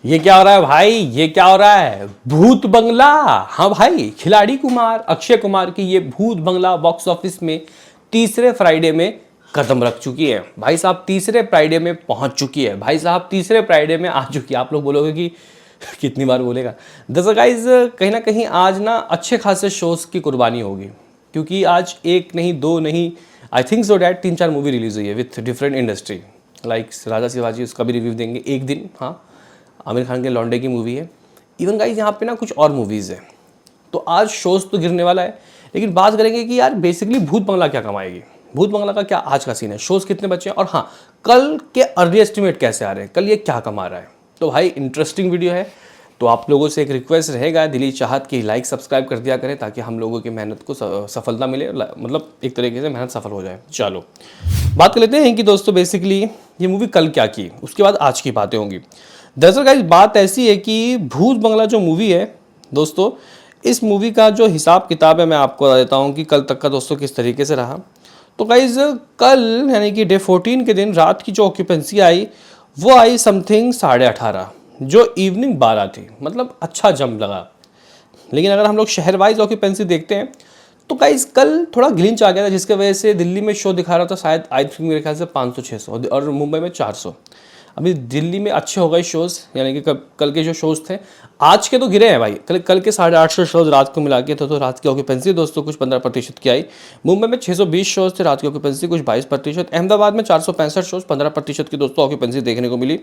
ये क्या हो रहा है भाई? ये क्या हो रहा है? भूत बंगला। हाँ भाई, खिलाड़ी कुमार अक्षय कुमार की ये भूत बंगला बॉक्स ऑफिस में तीसरे फ्राइडे में कदम रख चुकी है। भाई साहब तीसरे फ्राइडे में पहुंच चुकी है। भाई साहब तीसरे फ्राइडे में आ चुकी है। आप लोग बोलोगे कि कितनी बार बोलेगा। दरअसल गाइज कहीं ना कहीं आज ना अच्छे खासे शोज की कुर्बानी होगी, क्योंकि आज एक नहीं दो नहीं, I think so that 3-4 movie release हुई है विथ डिफरेंट इंडस्ट्री। लाइक राजा शिवाजी, उसका भी रिव्यू देंगे एक दिन। हाँ, आमिर खान के लौंडे की मूवी है। इवन गाइज यहाँ पे ना कुछ और मूवीज़ है। तो आज शोज तो गिरने वाला है, लेकिन बात करेंगे कि यार बेसिकली भूत बंगला क्या कमाएगी, भूत बंगला का क्या आज का सीन है, शोज कितने बचे हैं, और हाँ कल के अर्ली एस्टिमेट कैसे आ रहे हैं, कल ये क्या कमा रहा है। तो भाई इंटरेस्टिंग वीडियो है। तो आप लोगों से एक रिक्वेस्ट रहेगा, दिली चाहत की लाइक सब्सक्राइब कर दिया करें, ताकि हम लोगों की मेहनत को सफलता मिले, मतलब एक तरीके से मेहनत सफल हो जाए। चलो बात कर लेते हैं कि दोस्तों बेसिकली ये मूवी कल क्या की, उसके बाद आज की बातें होंगी। दरअसल गाइस बात ऐसी है कि भूत बंगला जो मूवी है दोस्तों, इस मूवी का जो हिसाब किताब है मैं आपको बता देता हूँ कि कल तक का दोस्तों किस तरीके से रहा। तो गाइज कल यानी कि डे 14 के दिन रात की जो ऑक्यूपेंसी आई वो आई समथिंग 18:30, जो इवनिंग 12 थी। मतलब अच्छा जंप लगा। लेकिन अगर हम लोग शहर वाइज ऑक्यूपेंसी देखते हैं तो गाइज कल थोड़ा ग्लिंच आ गया था, जिसकी वजह से दिल्ली में शो दिखा रहा था शायद आई थिंक मेरे ख्याल से 500-600 और मुंबई में 400। अभी दिल्ली में अच्छे हो गए शोज़, यानी कि कल के जो शोज़ थे आज के तो गिरे हैं भाई। कल के 850 शोज़ रात को मिला के तो रात की ऑक्यूपेंसी दोस्तों कुछ 15% की आई। मुंबई में 620 शोज़ थे, रात की ऑक्यूपेंसी कुछ 22%। अहमदाबाद में 465 शोज़, 15% की दोस्तों ऑक्यूपेंसी देखने को मिली।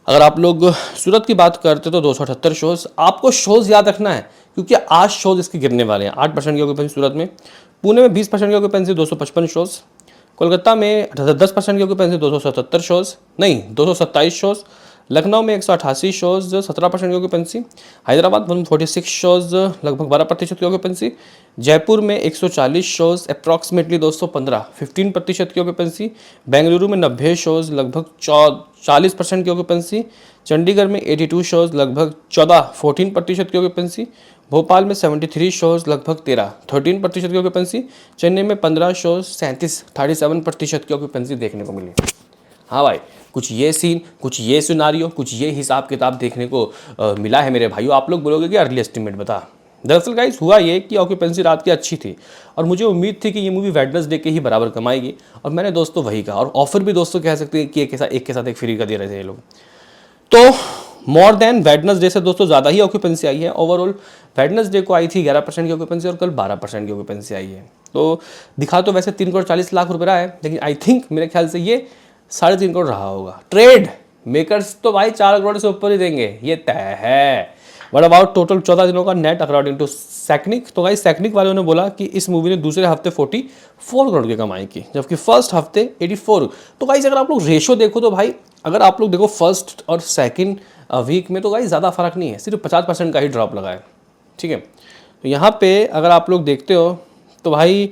अगर आप लोग सूरत की बात करते तो 278 शोज़। आपको शोज़ याद रखना है क्योंकि आज शोज़ इसके गिरने वाले हैं। 8% की ऑक्यूपेंसी सूरत में, पुणे में 20% की ऑक्यूपेंसी 255 शोज़, कोलकाता में 10% की ऑक्यूपेंसी 277 शोज़, नहीं 227 शोज़, लखनऊ में 188 शोज़ 17% की ऑक्यूपेंसी, हैदराबाद 146 शोज़ लगभग 12% की ऑक्यूपेंसी, जयपुर में 140 शोज़ अप्रॉक्सीमेटली दोस्तों 15% की ऑक्यूपेंसी, बेंगलुरु में 90 शोज़ लगभग 40% की ऑक्यूपेंसी, चंडीगढ़ में 82 शोज़ लगभग 14% की ऑक्यूपेंसी, भोपाल में 73 शोज़ लगभग 13% की ऑक्यूपेंसी, चेन्नई में 15 शोज़ 37% की ऑक्यूपेंसी देखने को मिली। हाँ भाई, कुछ ये सीन, कुछ ये सिनारियो, कुछ ये हिसाब किताब देखने को मिला है मेरे भाइयों। आप लोग बोलोगे कि अर्ली एस्टिमेट बता। दरअसल गाइस हुआ ये कि ऑक्यूपेंसी रात की अच्छी थी और मुझे उम्मीद थी कि ये मूवी वेडनेसडे के ही बराबर कमाएगी, और मैंने दोस्तों वही कहा। और ऑफर भी दोस्तों कह सकते हैं कि एक के साथ एक फ्री का दे रहे थे ये लोग। तो मोर देन वेडनेसडे से दोस्तों ज़्यादा ही ऑक्यूपेंसी आई है। ओवरऑल वेडनेसडे को आई थी 11% की ऑक्यूपेंसी और कल 12% की ऑक्यूपेंसी आई है। तो दिखा तो वैसे 3,40,00,000 रहा है, लेकिन आई थिंक मेरे ख्याल से ये 3.5 करोड़ रहा होगा। ट्रेड मेकर्स तो भाई 4 करोड़ से ऊपर ही देंगे, ये तय है। व्हाट अबाउट टोटल 14 दिनों का नेट अकॉर्डिंग टू सैकनिक। तो भाई सैकनिक वालों ने बोला कि इस मूवी ने दूसरे हफ्ते 44 करोड़ की कमाई की, जबकि फर्स्ट हफ्ते 84। तो गाइस अगर आप लोग रेशो देखो तो भाई, अगर आप लोग देखो फर्स्ट और सेकंड वीक में तो गाइस ज़्यादा फर्क नहीं है, सिर्फ 50% का ही ड्रॉप लगा है। ठीक है, तो यहाँ पे अगर आप लोग देखते हो तो भाई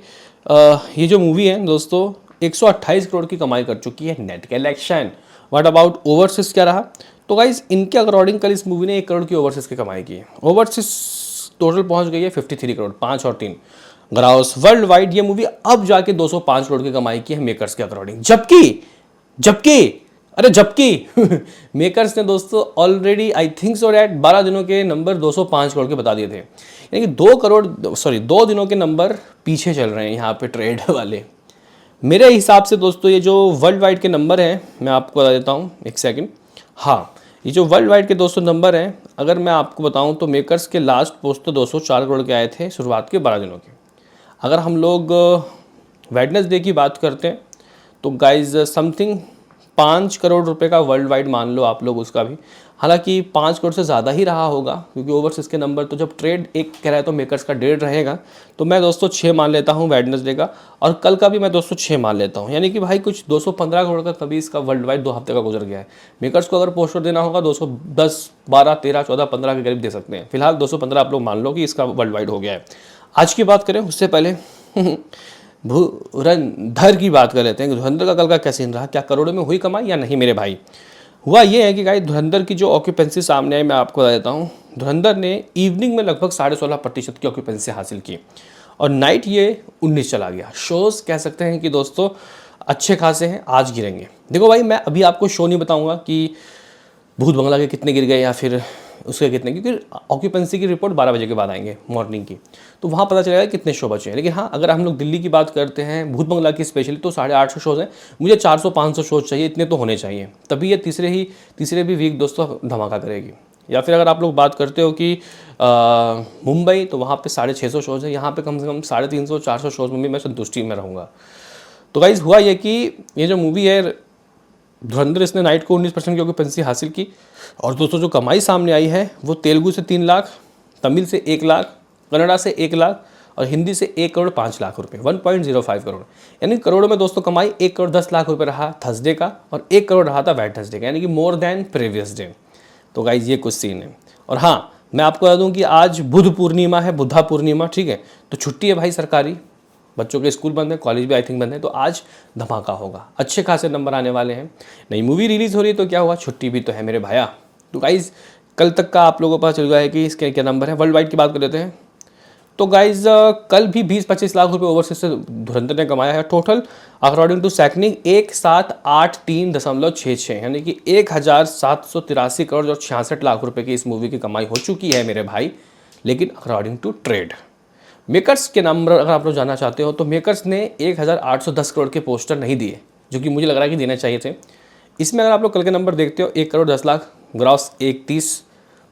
ये जो मूवी है दोस्तों 128 करोड़ की कमाई कर चुकी है net collection. What about overseas क्या रहा? तो गाइज इनके अकॉर्डिंग कल इस मूवी ने 1 करोड़ की ओवरसीज की कमाई की है। ओवरसीज टोटल पहुंच गई है 53 करोड़, 5 और 3 ग्राउस। वर्ल्ड वाइड ये मूवी अब जाके 205 करोड़ की कमाई की है मेकर्स के अकॉर्डिंग। जबकि मेकर्स ने दोस्तों already I think so that 12 दिनों के नंबर 205 करोड़ के बता दिए थे, यानी कि 2 दिनों के नंबर पीछे चल रहे हैं यहाँ पे ट्रेड वाले। मेरे हिसाब से दोस्तों ये जो वर्ल्ड वाइड के नंबर हैं मैं आपको बता देता हूँ, एक सेकंड। हाँ, ये जो वर्ल्ड वाइड के दोस्तों नंबर हैं अगर मैं आपको बताऊँ तो मेकर्स के लास्ट पोस्ट तो 204 करोड़ के आए थे शुरुआत के 12 दिनों के। अगर हम लोग वेडनेसडे की बात करते हैं तो गाइज समथिंग 5 करोड़ रुपए का वर्ल्ड वाइड मान लो आप लोग उसका भी। हालांकि 5 करोड़ से ज़्यादा ही रहा होगा, क्योंकि ओवरसीज के नंबर तो जब ट्रेड एक कह रहा है तो मेकर्स का 1.5 रहेगा। तो मैं दोस्तों 6 मान लेता हूँ वेडनेसडे का, और कल का भी मैं दोस्तों 6 मान लेता हूँ। यानी कि भाई कुछ 215 करोड़ का कभी इसका वर्ल्ड वाइड 2 हफ्ते का गुजर गया है। मेकर्स को अगर पोस्टर देना होगा 210, 12, 13, 14, 15 के करीब दे सकते हैं। फिलहाल 215 आप लोग मान लो कि इसका वर्ल्ड वाइड हो गया है। आज की बात करें उससे पहले धुरंधर की बात कर लेते हैं। धुरंधर का कल का क्या सीन रहा, क्या करोड़ों में हुई कमाई या नहीं मेरे भाई? हुआ ये है कि गाइस धुरंधर की जो ऑक्यूपेंसी सामने आई मैं आपको बता देता हूँ। धुरंधर ने इवनिंग में लगभग 16.5% की ऑक्यूपेंसी हासिल की और नाइट ये 19 चला गया। शोज़ कह सकते हैं कि दोस्तों अच्छे खासे हैं, आज गिरेंगे। देखो भाई मैं अभी आपको शो नहीं बताऊंगा कि भूत बंगला के कितने गिर गए या फिर उसके कितने, क्योंकि ऑक्यूपेंसी की रिपोर्ट 12 बजे के बाद आएंगे मॉर्निंग की, तो वहाँ पता चलेगा कितने शो बचे हैं। लेकिन हाँ, अगर हम लोग दिल्ली की बात करते हैं भूत बंगला की स्पेशली, तो 850 शोज़ हैं। मुझे 400-500 शोज़ चाहिए, इतने तो होने चाहिए, तभी ये तीसरे भी वीक दोस्तों धमाका करेगी। या फिर अगर आप लोग बात करते हो कि मुंबई, तो वहाँ पे 650 शोज़ है, यहाँ पे कम से कम 350-400 शोज़ में भी मैं संतुष्टि में रहूँगा। तो गाइज़ हुआ ये कि ये जो मूवी है धुरंधर, इसने नाइट को 19% की ऑक्यूपेंसी हासिल की। और दोस्तों जो कमाई सामने आई है वो तेलुगु से 3 लाख, तमिल से 1 लाख, कन्नड़ा से 1 लाख और हिंदी से 1 करोड़ 5 लाख रुपए, 1.05 करोड़। यानी करोड़ों में दोस्तों कमाई 1 करोड़ 10 लाख रुपए रहा थर्सडे का और 1 करोड़ रहा था वेडनेसडे का, यानी कि मोर देन प्रीवियस डे। तो गाइज ये कुछ सीन है। और हाँ, मैं आपको बता दूँ कि आज बुद्ध पूर्णिमा है, बुद्धा पूर्णिमा, ठीक है, तो छुट्टी है भाई सरकारी, बच्चों के स्कूल बंद है, कॉलेज भी आई थिंक बंद है, तो आज धमाका होगा, अच्छे खासे नंबर आने वाले हैं। नई मूवी रिलीज़ हो रही है तो क्या हुआ, छुट्टी भी तो है मेरे भाया। तो गाइज़ कल तक का आप लोगों को पता चल गया है कि इसके क्या नंबर है। वर्ल्ड वाइड की बात कर लेते हैं तो गाइज़ कल भी 20-25 लाख रुपए ओवरसीज से धुरंधर ने कमाया है। टोटल अकॉर्डिंग टू सैकनिंग 1783.66, यानी कि 1783 करोड़ और 66 लाख रुपए की इस मूवी की कमाई हो चुकी है मेरे भाई। लेकिन अकॉर्डिंग टू ट्रेड मेकर्स के नंबर अगर आप लोग जानना चाहते हो तो मेकर्स ने 1810 करोड़ के पोस्टर नहीं दिए, जो कि मुझे लग रहा है कि देने चाहिए थे। इसमें अगर आप लोग कल के नंबर देखते हो 1 करोड़ 10 लाख, ग्रॉस 31,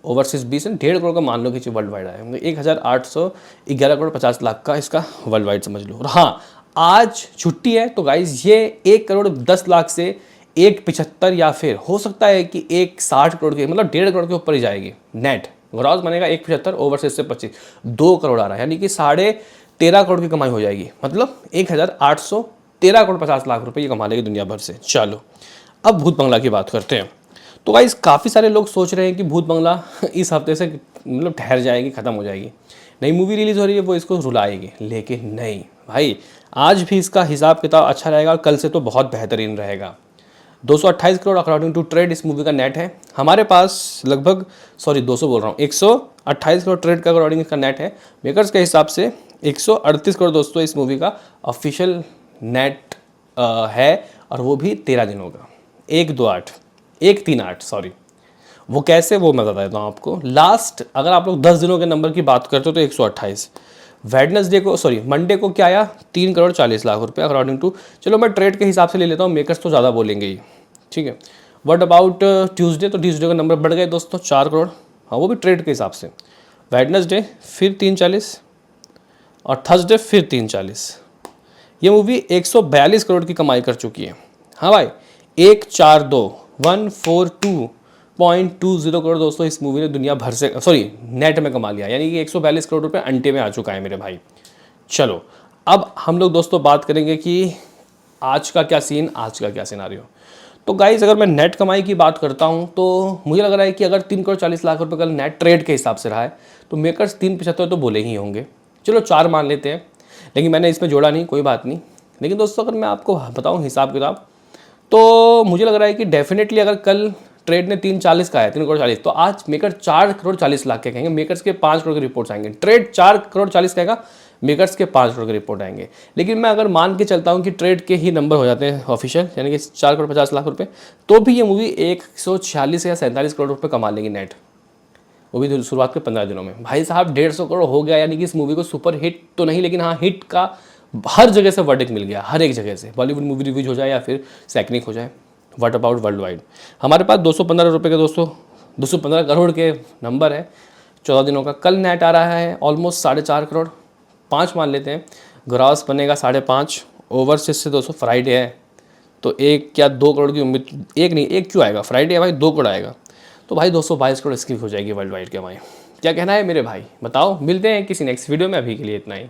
ओवरसीज 20, 1.5 करोड़ का मान लो कि वर्ल्ड वाइड आया, 1811 करोड़ 50 लाख का इसका वर्ल्ड वाइड समझ लो। और हाँ, आज छुट्टी है तो गाइज ये 1 करोड़ 10 लाख से 1.75 या फिर हो सकता है कि 1.60 करोड़ के, मतलब 1.5 करोड़ के ऊपर ही जाएगी नेट। ग्रॉस बनेगा 1.75, ओवरसीज से 25, 2 करोड़ आ रहा है, यानी कि 13.5 करोड़ की कमाई हो जाएगी, मतलब 1813 करोड़ 50 लाख रुपए ये कमा लेगी दुनिया भर से। चलो अब भूत बंगला की बात करते हैं। तो गाइस काफ़ी सारे लोग सोच रहे हैं कि भूत बंगला इस हफ्ते से मतलब ठहर जाएगी, ख़त्म हो जाएगी, नई मूवी रिलीज़ हो रही है वो इसको रुलाएगी। लेकिन नहीं भाई, आज भी इसका हिसाब किताब अच्छा रहेगा और कल से तो बहुत बेहतरीन रहेगा। 228 करोड़ अकॉर्डिंग टू ट्रेड इस मूवी का नेट है हमारे पास, लगभग 200 बोल रहा हूँ, 128 करोड़ ट्रेड का अकॉर्डिंग इसका नेट है। मेकर्स के हिसाब से 138 करोड़ दोस्तों इस मूवी का ऑफिशियल नेट है, और वो भी 13 दिनों का, 138 सॉरी। वो कैसे, वो मैं बता देता हूँ आपको। लास्ट अगर आप लोग 10 दिनों के नंबर की बात करते हो तो 128। वेडनेसडे को मंडे को क्या आया, 3 करोड़ 40 लाख रुपए अकॉर्डिंग टू, चलो मैं ट्रेड के हिसाब से ले लेता हूँ, मेकर्स तो ज़्यादा बोलेंगे ही, ठीक है। व्हाट अबाउट ट्यूसडे, तो ट्यूसडे का नंबर बढ़ गए दोस्तों 4 करोड़, हाँ वो भी ट्रेड के हिसाब से। वेडनेसडे फिर 340 और थर्सडे फिर 340। ये मूवी 142 करोड़ की कमाई कर चुकी है। हाँ भाई, 142.20 करोड़ दोस्तों इस मूवी ने दुनिया भर से नेट में कमा लिया, यानी कि 142 करोड़ रुपए अंटे में आ चुका है मेरे भाई। चलो अब हम लोग दोस्तों बात करेंगे कि आज का क्या सीन, आज का क्या सिनारियो। तो गाइज अगर मैं नेट कमाई की बात करता हूँ तो मुझे लग रहा है कि अगर 3 करोड़ 40 लाख रुपए कल नेट ट्रेड के हिसाब से रहा है तो मेकर्स 3.75 तो बोले ही होंगे, चलो 4 मान लेते हैं, लेकिन मैंने इसमें जोड़ा नहीं, कोई बात नहीं। लेकिन दोस्तों अगर मैं आपको बताऊँ हिसाब किताब, तो मुझे लग रहा है कि डेफिनेटली अगर कल ट्रेड ने 3.40 का है, 3 करोड़ 40, तो आज मेकर 4 करोड़ 40 लाख के कहेंगे, मेकर्स के 5 करोड़ के रिपोर्ट्स आएंगे। ट्रेड 4 करोड़ 40 कहेगा, मेकर्स के 5 करोड़ के रिपोर्ट आएंगे। लेकिन मैं अगर मान के चलता हूँ कि ट्रेड के ही नंबर हो जाते हैं ऑफिशियल, यानी कि 4 करोड़ 50 लाख रुपए, तो भी ये मूवी 146 या 47 करोड़ रुपए कमा लेगी नेट, वो भी शुरुआत के 15 दिनों में। भाई साहब 150 करोड़ हो गया, यानी कि इस मूवी को सुपर हिट तो नहीं, लेकिन हाँ हिट का हर जगह से वर्डिक्ट मिल गया, हर एक जगह से, बॉलीवुड मूवी रिव्यूज हो जाए या फिर सैकनिक हो जाए। व्हाट अबाउट वर्ल्ड वाइड, हमारे पास 215 रुपये के दोस्तों 215 करोड़ के नंबर है 14 दिनों का। कल नेट आ रहा है ऑलमोस्ट 4.5 करोड़, 5 मान लेते हैं, ग्रॉस बनेगा 5.5, ओवरसीज से दोस्तों फ्राइडे है तो 1 या 2 करोड़ की उम्मीद, 1 नहीं, 1 क्यों आएगा, फ्राइडे है भाई, 2 करोड़ आएगा, तो भाई 222 करोड़ इसकी हो जाएगी वर्ल्ड वाइड के। भाई क्या कहना है मेरे भाई, बताओ। मिलते हैं किसी नेक्स्ट वीडियो में, अभी के लिए इतना ही।